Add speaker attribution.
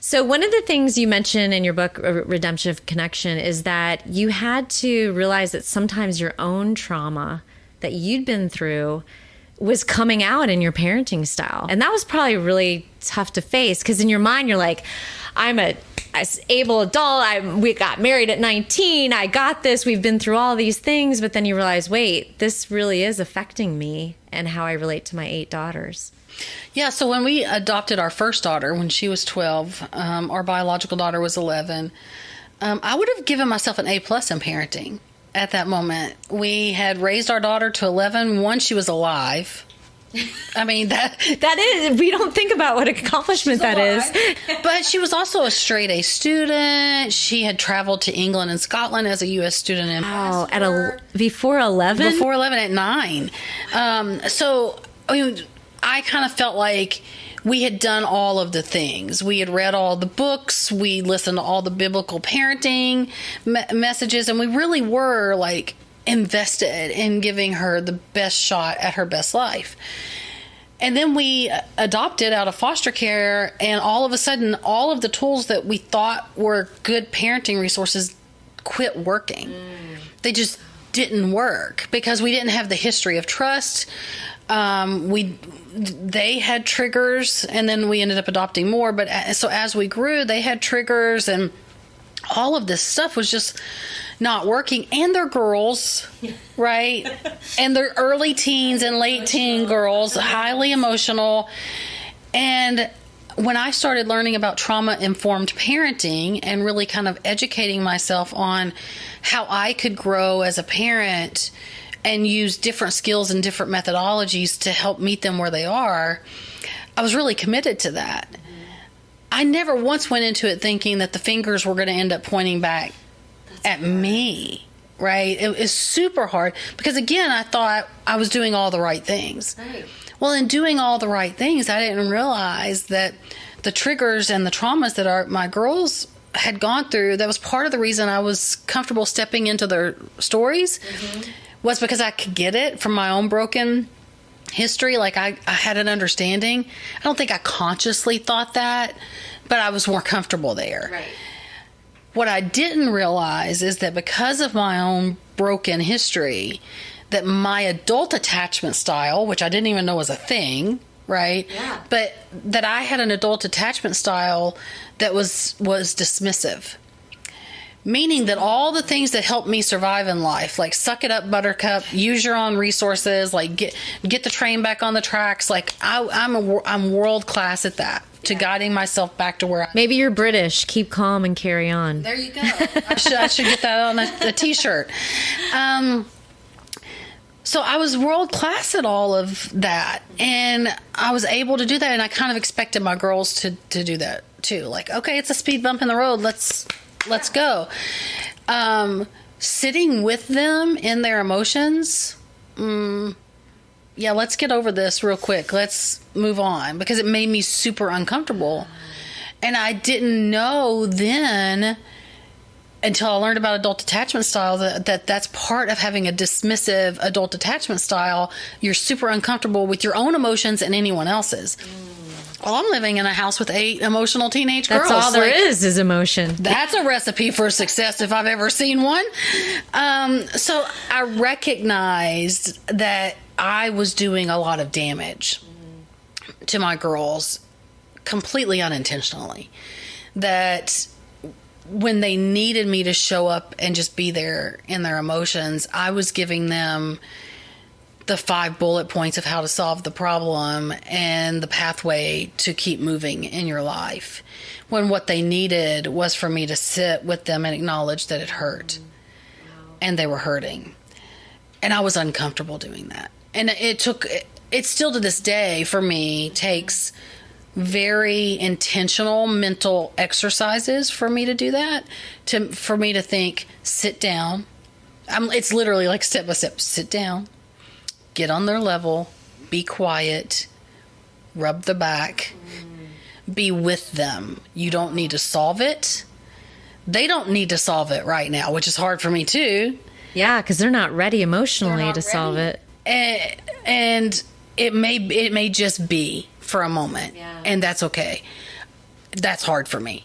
Speaker 1: So one of the things you mention in your book, Redemptive Connection, is that you had to realize that sometimes your own trauma that you'd been through was coming out in your parenting style. And that was probably really tough to face, because in your mind, you're like, I'm a able adult. We got married at 19. I got this. We've been through all these things. But then you realize, wait, this really is affecting me and how I relate to my 8 daughters.
Speaker 2: Yeah, so when we adopted our first daughter, when she was 12, our biological daughter was 11, I would have given myself an A+ in parenting at that moment. We had raised our daughter to 11 once she was alive. I mean, that
Speaker 1: is, we don't think about what accomplishment that is.
Speaker 2: But she was also a straight A student. She had traveled to England and Scotland as a U.S. student.
Speaker 1: Before 11?
Speaker 2: Before 11 at 9. So, I mean, I kind of felt like we had done all of the things. We had read all the books. We listened to all the biblical parenting messages. And we really were like invested in giving her the best shot at her best life. And then we adopted out of foster care. And all of a sudden, all of the tools that we thought were good parenting resources quit working. They just didn't work because we didn't have the history of trust. They had triggers, and then we ended up adopting more. But so as we grew, they had triggers, and all of this stuff was just not working. And they're girls, right? And they're early teens and late teen girls, highly emotional. And when I started learning about trauma-informed parenting and really kind of educating myself on how I could grow as a parent and use different skills and different methodologies to help meet them where they are, I was really committed to that. I never once went into it thinking that the fingers were going to end up pointing back at me, right? It was super hard because, again, I thought I was doing all the right things.
Speaker 1: Right.
Speaker 2: Well, in doing all the right things, I didn't realize that the triggers and the traumas that my girls had gone through, that was part of the reason I was comfortable stepping into their stories, was because I could get it from my own broken history. Like I had an understanding. I don't think I consciously thought that, but I was more comfortable there.
Speaker 1: Right.
Speaker 2: What I didn't realize is that because of my own broken history, that my adult attachment style, which I didn't even know was a thing, right?
Speaker 1: Yeah.
Speaker 2: But that I had an adult attachment style that was dismissive. Meaning that all the things that helped me survive in life, like suck it up, buttercup, use your own resources, like get the train back on the tracks, like I'm world class at that, to guiding myself back to where
Speaker 1: Maybe you're British. Keep calm and carry on.
Speaker 2: There you go. I should get that on a t-shirt. So I was world class at all of that, and I was able to do that, and I kind of expected my girls to do that too. Like, okay, it's a speed bump in the road. Let's go. Sitting with them in their emotions. Let's get over this real quick. Let's move on, because it made me super uncomfortable. And I didn't know then, until I learned about adult attachment style, that's part of having a dismissive adult attachment style. You're super uncomfortable with your own emotions and anyone else's. Well, I'm living in a house with 8 emotional teenage girls.
Speaker 1: That's all there is emotion.
Speaker 2: That's a recipe for success if I've ever seen one. So I recognized that I was doing a lot of damage to my girls completely unintentionally. That when they needed me to show up and just be there in their emotions, I was giving them the 5 bullet points of how to solve the problem and the pathway to keep moving in your life, when what they needed was for me to sit with them and acknowledge that it hurt and they were hurting. And I was uncomfortable doing that. And it still to this day for me takes very intentional mental exercises for me to do that, for me to think, sit down. It's literally like step by step. Sit down, get on their level, be quiet, rub the back, be with them. You don't need to solve it. They don't need to solve it right now, which is hard for me too.
Speaker 1: Yeah, because they're not ready emotionally to solve it.
Speaker 2: And it may just be for a moment, and that's okay. that's hard for me.